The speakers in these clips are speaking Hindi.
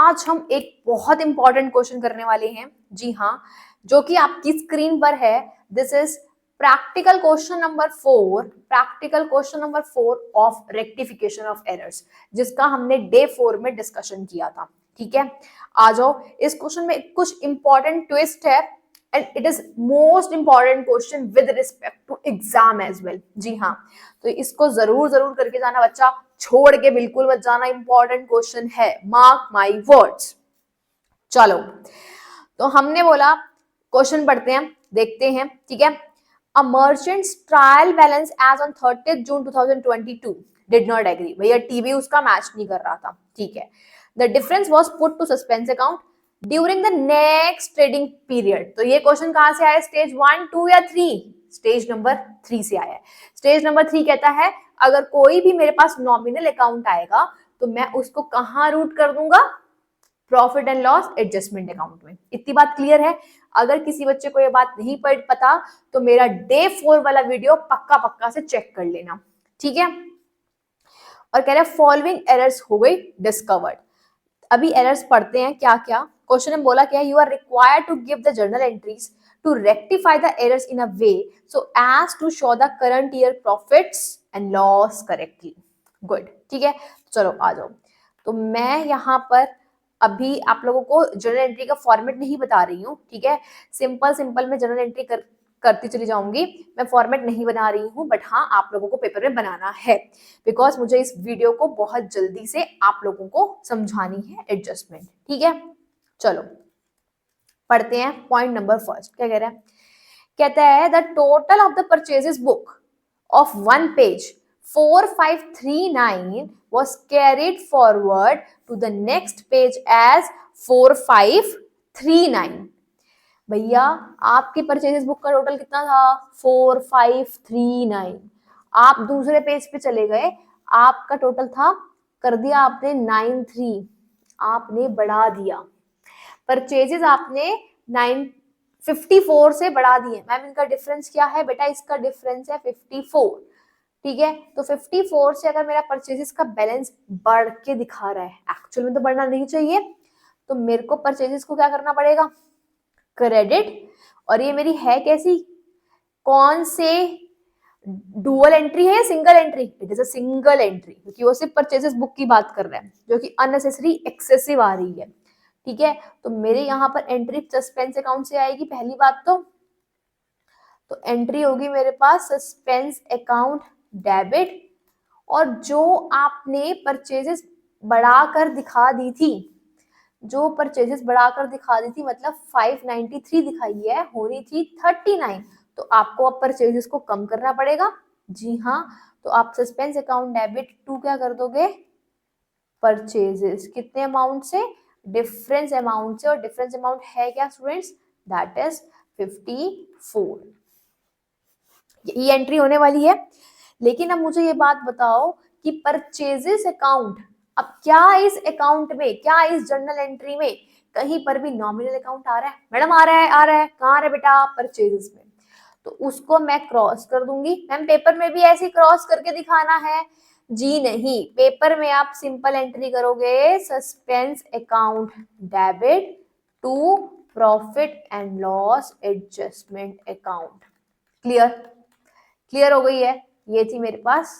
आज हम एक बहुत इंपॉर्टेंट क्वेश्चन करने वाले हैं, जी हाँ, जो कि आपकी स्क्रीन पर है। This is practical question number 4 of rectification of errors, जिसका हमने डे 4 में डिस्कशन किया था। ठीक है, आ जाओ। इस क्वेश्चन में कुछ इंपॉर्टेंट ट्विस्ट है and it is most important question with respect to exam as well. जी हाँ, तो इसको जरूर जरूर करके जाना बच्चा, छोड़ के बिल्कुल मत जाना, इंपॉर्टेंट क्वेश्चन है, मार्क माई वर्ड्स। चलो, तो हमने बोला क्वेश्चन पढ़ते हैं, देखते हैं। ठीक है, uh merchants trial balance as on 30 June 2022 did not agree. भैया टीवी उसका मैच नहीं कर रहा था। ठीक है, the difference was put to suspense account during the next trading period. तो ये क्वेश्चन कहां से आया, स्टेज 1, 2 या 3? स्टेज नंबर 3 से आया है। स्टेज नंबर 3 कहता है अगर कोई भी मेरे पास नॉमिनल अकाउंट आएगा तो मैं उसको कहां रूट कर दूंगा, profit and loss adjustment account में। इतनी बात क्लियर है। अगर किसी बच्चे को ये बात नहीं पता तो मेरा डे 4 वाला वीडियो पक्का पक्का से चेक कर लेना। ठीक है, और कह रहे हैं फॉलोइंग एरर्स हो गई डिस्कवर्ड। अभी एरर्स पढ़ते हैं क्या क्या। क्वेश्चन में बोला क्या, you are required to give the journal entries to rectify the errors in a way so as to show the current year profits and loss correctly. Good, ठीक है, चलो आ जाओ। तो मैं यहाँ पर अभी आप लोगों को जर्नल एंट्री का फॉर्मेट नहीं बता रही हूँ। ठीक है, सिंपल मैं जर्नल एंट्री करती चली जाऊंगी, मैं फॉर्मेट नहीं बना रही हूँ, बट हाँ आप लोगों को पेपर में बनाना है, बिकॉज मुझे इस वीडियो को बहुत जल्दी से आप लोगों को समझानी है एडजस्टमेंट। ठीक है, चलो पढ़ते हैं। पॉइंट नंबर फर्स्ट क्या कह रहा है, कहता है the total of the purchases book of 1 page 4539 was carried forward to the next page as 4539। भैया आपकी परचेजेस बुक का टोटल कितना था, 4539। आप दूसरे पेज पे चले गए, आपका टोटल था, कर दिया आपने 93, आपने बढ़ा दिया। परचेजेस आपने 954 से बढ़ा दिए। मैम इनका डिफरेंस क्या है, बेटा इसका डिफरेंस है 54। ठीक है, तो 54 से अगर मेरा परचेजेस का बैलेंस बढ़ के दिखा रहा है, एक्चुअल में तो बढ़ना नहीं चाहिए, तो मेरे को परचेजेस को क्या करना पड़ेगा, क्रेडिट। और ये मेरी है कैसी, कौन से डुअल एंट्री है या single entry, it is a single entry, क्योंकि वो सिर्फ परचेजेस बुक की बात कर रहा है जो कि अननेसेसरी एक्सेसिव आ रही है। ठीक है, तो मेरे यहाँ पर एंट्री सस्पेंस अकाउंट से आएगी पहली बात तो एंट्री होगी मेरे पास सस्पेंस अकाउंट डेबिट, और जो आपने परचेजेस बढ़ाकर दिखा दी थी, जो परचेजेस बढ़ाकर दिखा दी थी, मतलब 593 दिखाई है, होनी थी 39, तो आपको अब परचेजेस को कम करना पड़ेगा। जी हाँ, तो आप सस्पेंस अकाउंट डेबिट टू क्या कर दोगे, परचेजेस कितने अमाउंट से, डिफरेंस अमाउंट से, और डिफरेंस अमाउंट है क्या स्टूडेंट्स, दैट इज 54। ये एंट्री होने वाली है। लेकिन अब मुझे ये बात बताओ कि परचेजेस अकाउंट, अब क्या इस अकाउंट में, क्या इस जर्नल एंट्री में कहीं पर भी नॉमिनल अकाउंट आ रहा है, मैडम आ रहा है, कहाँ आ रहा है बेटा, परचेजेस में, तो उसको मैं क्रॉस कर दूंगी। मैम पेपर में भी ऐसे क्रॉस करके दिखाना है, जी नहीं, पेपर में आप सिंपल एंट्री करोगे suspense account debit to profit and loss adjustment account. Clear हो गई है। ये थी मेरे पास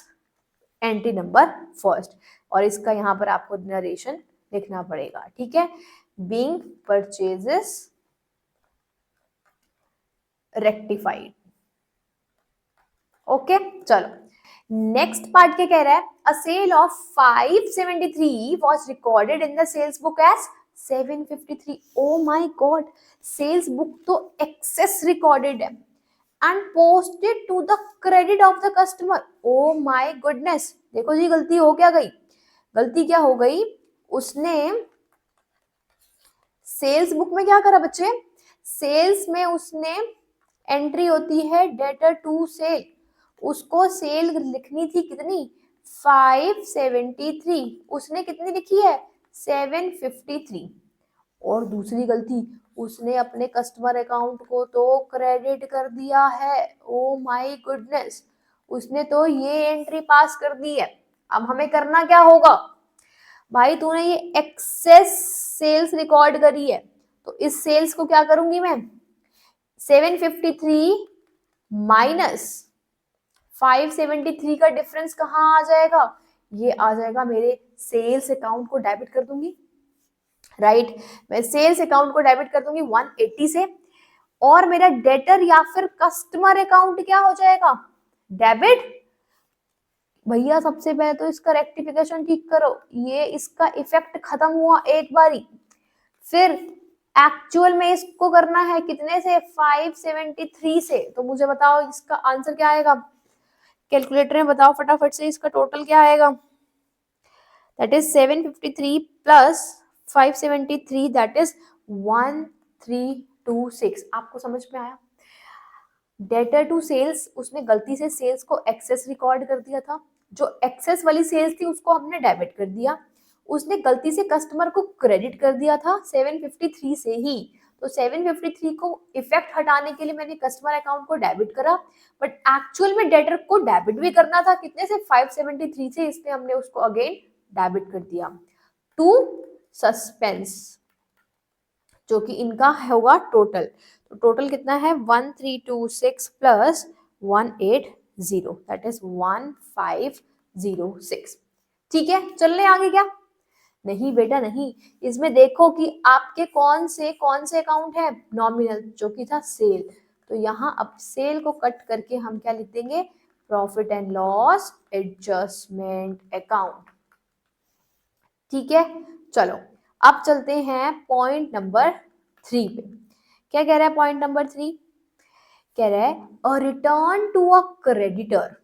एंट्री नंबर फर्स्ट, और इसका यहाँ पर आपको नरेशन लिखना पड़ेगा। ठीक है, बीइंग परचेजेस रेक्टिफाइड। ओके, चलो नेक्स्ट पार्ट क्या कह रहा है, uh sale of 573 was recorded in the sales book as 753। Oh my god, sales book तो एक्सेस रिकॉर्डेड है and posted to the credit of the customer. Oh my goodness, देखो जी गलती हो क्या गई, गलती क्या हो गई, उसने सेल्स बुक में क्या करा बच्चे, सेल्स में उसने एंट्री होती है डेटर टू सेल, उसको सेल लिखनी थी कितनी, 573, उसने कितनी लिखी है, 753। और दूसरी गलती, उसने अपने कस्टमर अकाउंट को तो क्रेडिट कर दिया है। ओ माय गुडनेस, उसने तो ये एंट्री पास कर दी है। अब हमें करना क्या होगा, भाई तूने ये एक्सेस सेल्स रिकॉर्ड करी है, तो इस सेल्स को क्या करूंगी मैं, 753 माइनस 573 का डिफरेंस कहाँ आ जाएगा, ये आ जाएगा मेरे सेल्स अकाउंट को डेबिट कर दूंगी, राइट। मैं सेल्स अकाउंट को डेबिट कर दूंगी 180 से, और मेरा डेटर या फिर कस्टमर अकाउंट क्या हो जाएगा, डेबिट। भैया सबसे पहले तो इसका रेक्टिफिकेशन ठीक करो, ये इसका इफेक्ट खत्म हुआ एक बारी, फिर एक्चुअल में इसको करना है कितने से, 573 से, तो मुझे बताओ इसका आंसर क्या आएगा, कैलकुलेटर में बताओ फटाफट से, इसका टोटल क्या आएगा, that is 753 plus 573, that is 1326। आपको समझ में आया, डेटर टू सेल्स, उसने गलती से सेल्स को एक्सेस रिकॉर्ड कर दिया था, जो एक्सेस वाली सेल्स थी उसको हमने डेबिट कर दिया, उसने गलती से कस्टमर को क्रेडिट कर दिया था 753 से ही, तो 753 को इफेक्ट हटाने के लिए मैंने कस्टमर अकाउंट को डेबिट करा, बट एक्चुअल में डेटर को डेबिट भी करना था कितने से, 573 से, इसलिए हमने उसको अगेन डेबिट कर दिया। टू सस्पेंस, जो कि इनका होगा टोटल, तो टोटल कितना है 1326 प्लस 180, दैट इज 1506। ठीक है, चलने आगे क्या, नहीं बेटा नहीं, इसमें देखो कि आपके कौन से अकाउंट है, नॉमिनल जो कि था सेल, तो यहाँ अब सेल को कट करके हम क्या लिख देंगे, profit and loss adjustment account. ठीक है, चलो अब चलते हैं पॉइंट नंबर 3 पे। क्या कह रहा है पॉइंट नंबर 3, कह रहा है a return to a creditor,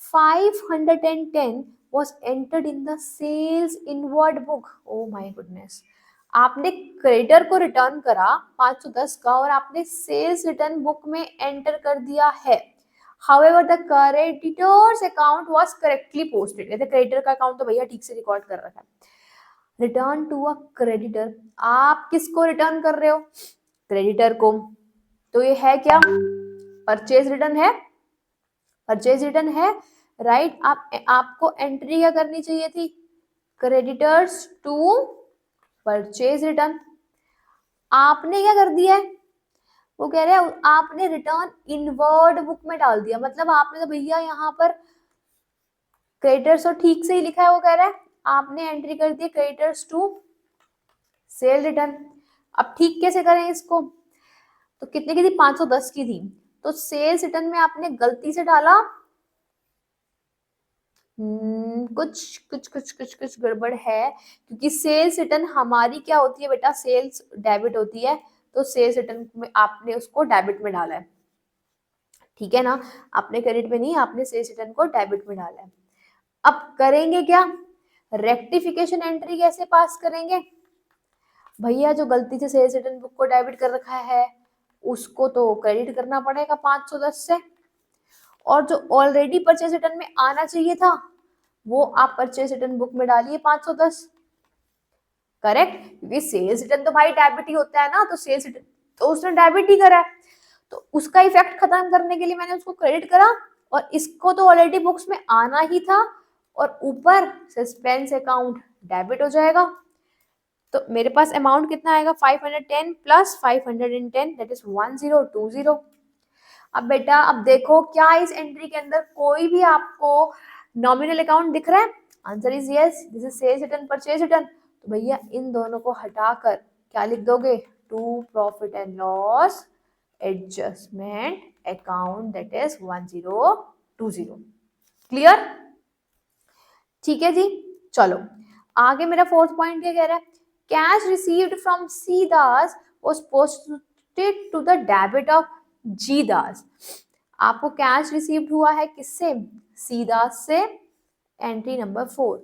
510 was entered in the sales inward book। oh my goodness, आपने क्रेडिटर को रिटर्न करा 510 का, और आपने सेल्स रिटर्न बुक में एंटर कर दिया है, however the creditor's account was correctly posted। कहते क्रेडिटर का अकाउंट तो भैया ठीक से रिकॉर्ड कर रखा है, रिटर्न टू अ क्रेडिटर, आप किसको रिटर्न कर रहे हो, क्रेडिटर को, तो ये है क्या, परचेज रिटर्न है, परचेज रिटर्न है, राइट। आपको एंट्री क्या करनी चाहिए थी, क्रेडिटर्स टू परचेज रिटर्न, आपने क्या कर दिया है, वो कह रहे हैं आपने रिटर्न इनवर्ड बुक में डाल दिया, मतलब आपने तो भैया यहाँ पर क्रेडिटर्स तो ठीक से ही लिखा है, वो कह रहा है आपने एंट्री कर दी क्रेडिटर्स टू सेल रिटर्न। अब ठीक कैसे करें इसको, तो कितने की थी, 510 की थी, तो सेल्स रिटर्न में आपने गलती से डाला, कुछ कुछ कुछ कुछ कुछ गड़बड़ है, क्योंकि सेल्स रिटर्न हमारी क्या होती है बेटा, सेल्स डेबिट होती है, तो सेल्स रिटर्न में आपने उसको डेबिट में डाला है, ठीक है ना, आपने क्रेडिट में नहीं, आपने सेल्स रिटर्न को डेबिट में डाला है। अब करेंगे क्या, रेक्टिफिकेशन एंट्री कैसे पास करेंगे, भैया जो गलती से सेल्स रिटर्न बुक को डेबिट कर रखा है उसको तो क्रेडिट करना पड़ेगा 510 से, और जो ऑलरेडी परचेज रिटर्न में आना चाहिए था वो आप परचेज रिटर्न बुक में डालिए 510, करेक्ट, क्योंकि सेल्स रिटर्न तो भाई डेबिट ही होता है ना, तो सेल्स रिटर्न तो उसने डेबिट ही करा है, तो उसका इफेक्ट खत्म करने के लिए मैंने उसको क्रेडिट करा, और इसको तो ऑलरेडी बुक्स में आना ही था, और ऊपर सस्पेंस अकाउंट डेबिट हो जाएगा, तो मेरे पास अमाउंट कितना आएगा, 510 प्लस 510, दैट इज 1020। अब बेटा अब देखो क्या इस एंट्री के अंदर कोई भी आपको नॉमिनल अकाउंट दिख रहा है, answer is yes, this is sales return purchase return, तो भैया इन दोनों को हटाकर क्या लिख दोगे, to profit and loss adjustment account, that is 1020। Clear, ठीक है जी, चलो आगे मेरा फोर्थ पॉइंट क्या कह रहा है, cash received from C Das was posted to the debit of G Das. आपको कैश रिसीव्ड हुआ है किससे, सी दास से, एंट्री नंबर 4,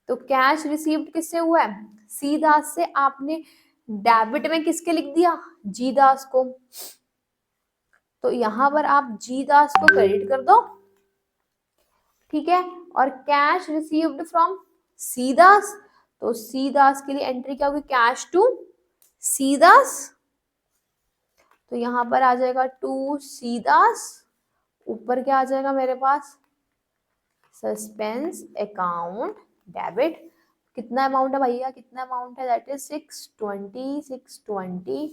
तो कैश रिसीव्ड किससे हुआ है, सी दास से, आपने डेबिट में किसके लिख दिया, जी दास को, तो यहां पर आप जी दास को क्रेडिट कर दो, ठीक है, और कैश रिसीव्ड फ्रॉम सी दास, तो सी दास के लिए एंट्री क्या होगी, कैश टू सी दास, तो यहां पर आ जाएगा टू सी दास, ऊपर क्या आ जाएगा मेरे पास, सस्पेंस अकाउंट, डेबिट कितना अमाउंट है भैया, कितना अमाउंट है, दैट इज 620,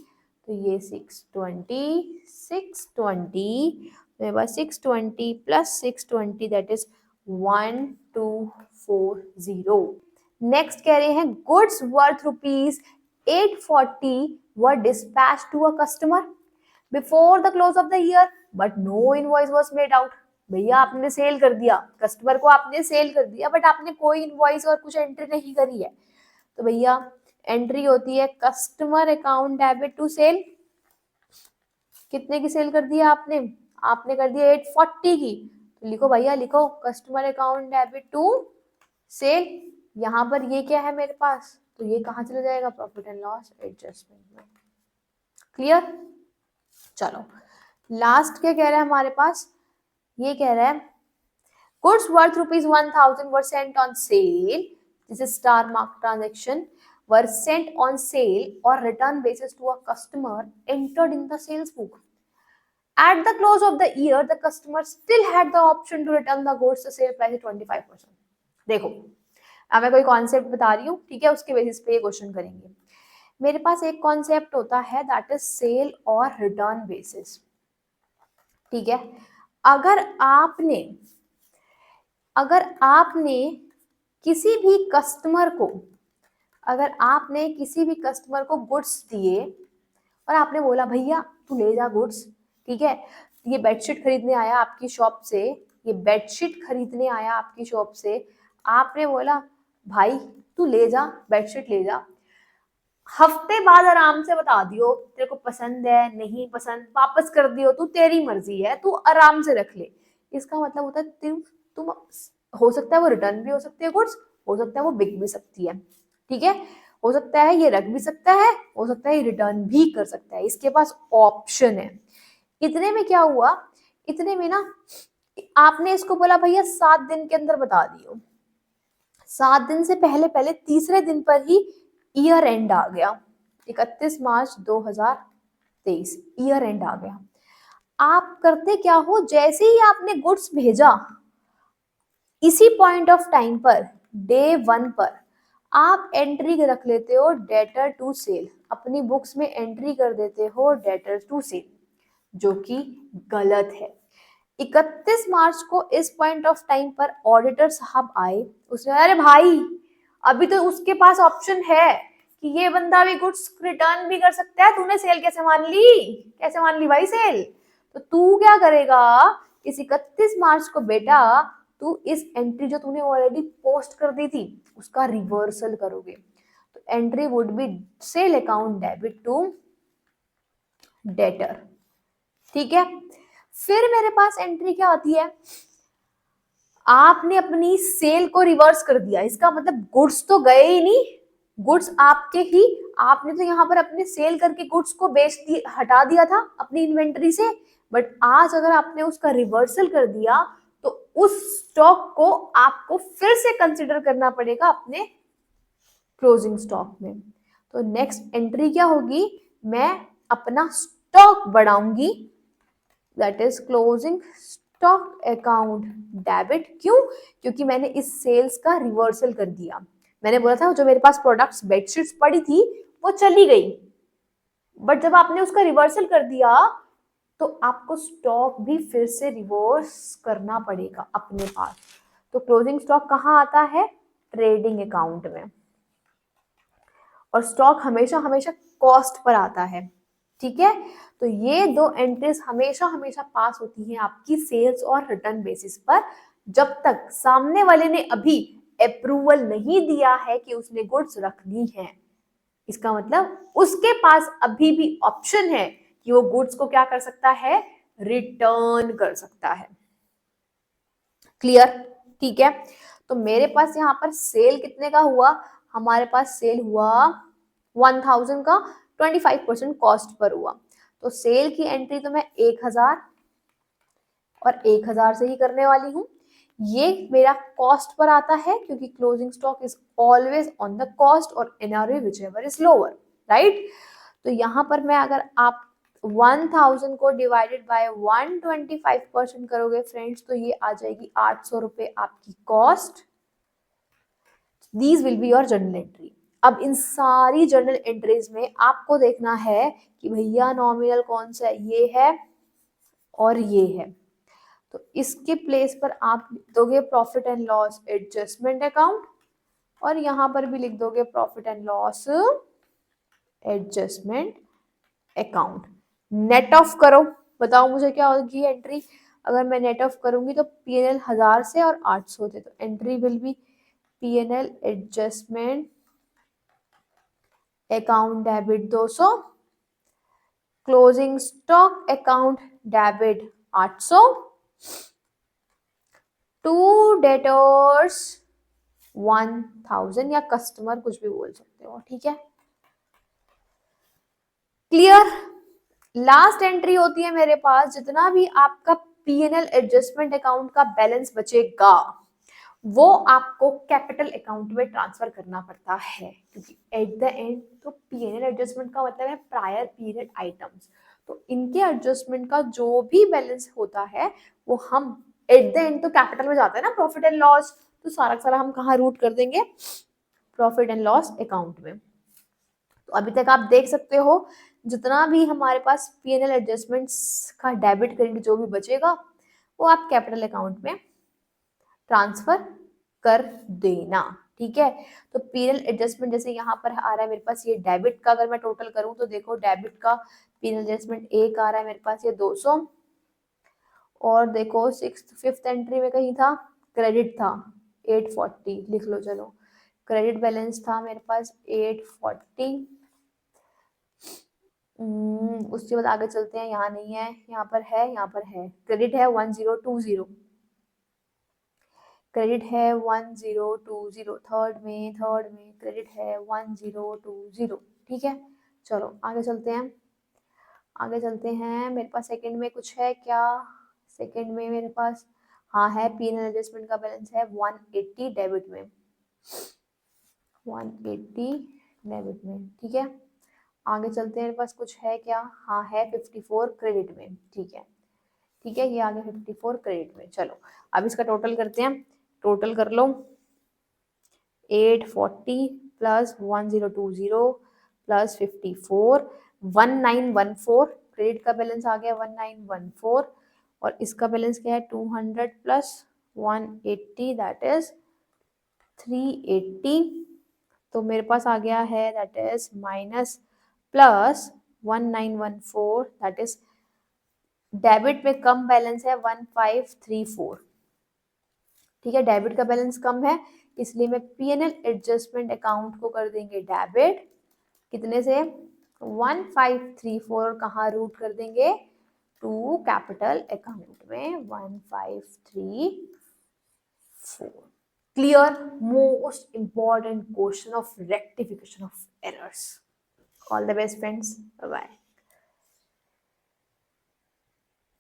तो ये 620 मेरे पास 620 प्लस 620 दैट इज 1240। नेक्स्ट कह रहे हैं goods worth rupees 840 were dispatch to a customer before the close of the year but no invoice was made out. भैया आपने सेल कर दिया, कस्टमर को आपने सेल कर दिया, बट आपने कोई इनवॉइस और कुछ एंट्री नहीं करी है। तो भैया एंट्री होती है customer account debit to sale. कितने की सेल कर दिया आपने, आपने कर दिया 840 की, तो लिखो भैया, लिखो customer account debit to sale. यहाँ पर ये क्या है मेरे पास, तो ये कहाँ चला जाएगा, प्रॉफिट एंड लॉस एडजस्टमेंट में। क्लियर। चलो लास्ट क्या कह रहा है हमारे पास, ये कह रहा है goods worth rupees 1000 were sent on sale, this is star mark transaction, were sent on sale और return basis to a customer entered in the sales book. At the close of the year, the customer still had the option to return the goods. The sale price is 25%. देखो अब मैं कोई कॉन्सेप्ट बता रही हूँ, ठीक है, उसके बेसिस पे ये क्वेश्चन करेंगे। मेरे पास एक कॉन्सेप्ट होता है दैट इज सेल और रिटर्न बेसिस, ठीक है। अगर आपने किसी भी कस्टमर को, गुड्स दिए और आपने बोला भैया तू ले जा गुड्स, ठीक है, ये बेडशीट खरीदने आया आपकी शॉप से, आपने बोला भाई तू ले जा बेडशीट ले जा, हफ्ते बाद आराम से बता दियो तेरे को पसंद है नहीं पसंद, वापस कर दियो, तू तेरी मर्जी है, तू आराम से रख ले। इसका मतलब होता है तुम हो सकता है वो रिटर्न भी हो सकती है गुड्स, हो सकता है वो बिक भी सकती है, ठीक है, हो सकता है ये रख भी सकता है, हो सकता है ये रिटर्न भी कर सकता है, इसके पास ऑप्शन है। इतने में क्या हुआ, इतने में ना आपने इसको बोला भैया 7 दिन के अंदर बता दियो, 7 दिन से पहले तीसरे दिन पर ही ईयर एंड आ गया, 31 मार्च 2023 ईयर एंड आ गया। आप करते क्या हो, जैसे ही आपने गुड्स भेजा इसी point of time per day 1 पर आप एंट्री रख लेते हो डेटर टू सेल, अपनी बुक्स में एंट्री कर देते हो डेटर टू सेल, जो कि गलत है। 31 मार्च को इस पॉइंट ऑफ टाइम पर ऑडिटर साहब आए, उसने अरे भाई अभी तो उसके पास ऑप्शन है कि ये बंदा भी गुड्स रिटर्न भी कर सकता है, तूने सेल कैसे मान ली भाई सेल, तो तू क्या करेगा, इस 31 मार्च को बेटा तू इस एंट्री जो तूने ऑलरेडी पोस्ट कर दी थी उसका रिवर्सल करोगे, तो entry would be sale account debit to debtor, ठीक है। फिर मेरे पास एंट्री क्या आती है, आपने अपनी सेल को रिवर्स कर दिया, इसका मतलब गुड्स तो गए ही नहीं, गुड्स आपके ही, आपने तो यहाँ पर अपने सेल करके गुड्स को हटा दिया था अपनी इन्वेंटरी से, बट आज अगर आपने उसका रिवर्सल कर दिया तो उस स्टॉक को आपको फिर से कंसिडर करना पड़ेगा अपने क्लोजिंग स्टॉक में। तो नेक्स्ट एंट्री क्या होगी, मैं अपना स्टॉक बढ़ाऊंगी, that is closing stock account debit. क्यों, क्योंकि मैंने इस सेल्स का रिवर्सल कर दिया, मैंने बोला था जो मेरे पास प्रोडक्ट्स बेडशीट्स पड़ी थी वो चली गई, बट जब आपने उसका रिवर्सल कर दिया तो आपको स्टॉक भी फिर से रिवर्स करना पड़ेगा अपने पास। तो क्लोजिंग स्टॉक कहाँ आता है, ट्रेडिंग अकाउंट में, और स्टॉक हमेशा कॉस्ट पर आता है, ठीक है। तो ये दो एंट्रीज हमेशा पास होती हैं आपकी सेल्स और रिटर्न बेसिस पर, जब तक सामने वाले ने अभी अप्रूवल नहीं दिया है कि उसने गुड्स रखनी है। इसका मतलब उसके पास अभी भी ऑप्शन है कि वो गुड्स को क्या कर सकता है, रिटर्न कर सकता है। क्लियर, ठीक है। तो मेरे पास यहाँ पर सेल कितने का हुआ, हमारे पास सेल हुआ 1000 का, 25% कॉस्ट पर हुआ, तो सेल की एंट्री तो मैं 1000 और 1000 से ही करने वाली हूँ। ये मेरा कॉस्ट पर आता है क्योंकि closing stock is always on the cost और NRV whichever is lower, right. तो यहाँ पर मैं अगर आप 1000 को डिवाइडेड बाय 125% करोगे फ्रेंड्स, तो ये आ जाएगी 800 रुपए आपकी cost, these will be your journal entry. अब इन सारी जर्नल एंट्रीज में आपको देखना है कि भैया नॉमिनल कौन सा है, ये है और ये है। तो इसके प्लेस पर आप लिख दोगे profit and loss adjustment account, और यहां पर भी लिख दोगे profit and loss adjustment account. Net of करो, बताओ मुझे क्या होगी एंट्री। अगर मैं नेट ऑफ करूंगी तो पीएनएल 1000 से और 800 थे, तो entry will be PNL adjustment account debit 200, closing stock account debit 800, to debtors 1000, या कस्टमर कुछ भी बोल सकते हो, ठीक है। क्लियर। लास्ट एंट्री होती है मेरे पास, जितना भी आपका पीएनएल एडजस्टमेंट अकाउंट का बैलेंस बचेगा वो आपको कैपिटल अकाउंट में ट्रांसफर करना पड़ता है, क्योंकि एट द एंड तो पीएनएल एडजस्टमेंट का मतलब है प्रायर पीरियड आइटम्स। तो इनके एडजस्टमेंट का जो भी बैलेंस होता है वो हम एट द एंड तो कैपिटल में जाता है ना, प्रॉफिट एंड लॉस, तो सारा सारा हम कहाँ रूट कर देंगे, प्रॉफिट एंड लॉस अकाउंट में। तो अभी तक आप देख सकते हो जितना भी हमारे पास पीएनएल एडजस्टमेंट्स का डेबिट क्रेडिट जो भी बचेगा वो आप कैपिटल अकाउंट में ट्रांसफर कर देना, ठीक है। तो पीएनएल एडजस्टमेंट जैसे यहाँ पर आ रहा है मेरे पास ये डेबिट का, अगर मैं टोटल करूँ तो देखो डेबिट का पीएनएल एडजस्टमेंट एक आ रहा है मेरे पास ये 200, और देखो फिफ्थ एंट्री में कहीं था क्रेडिट था 840, लिख लो चलो, क्रेडिट बैलेंस था मेरे पास 840। उसके बाद आगे चलते हैं, यहाँ नहीं है, यहाँ पर है, यहाँ पर है, क्रेडिट है 1020, क्रेडिट है 1020, थर्ड में क्रेडिट है 1020, ठीक है। चलो आगे चलते हैं, आगे चलते हैं। मेरे पास सेकंड में कुछ है क्या, सेकंड में मेरे पास हाँ है, पीएनएल एडजस्टमेंट का बैलेंस है 180 डेबिट में, 180 डेबिट में, ठीक है। आगे चलते हैं, मेरे पास कुछ है क्या, हाँ है 54 क्रेडिट में, ठीक है, ठीक है, ये आगे 54 क्रेडिट में। चलो अब इसका टोटल करते हैं, टोटल कर लो 840 प्लस 1020 प्लस 54, 1914, क्रेडिट का बैलेंस आ गया 1914, और इसका बैलेंस क्या है 200 प्लस 180 दैट इज 380, तो मेरे पास आ गया है that is minus plus 1914 that is debit में कम बैलेंस है 1534, ठीक है, डेबिट का बैलेंस कम है इसलिए मैं पीएनएल एडजस्टमेंट अकाउंट को कर देंगे डेबिट, कितने से 1534, कहाँ रूट कर देंगे टू कैपिटल अकाउंट में 1534। Clear. Most important question of rectification of errors. All the best friends, bye bye.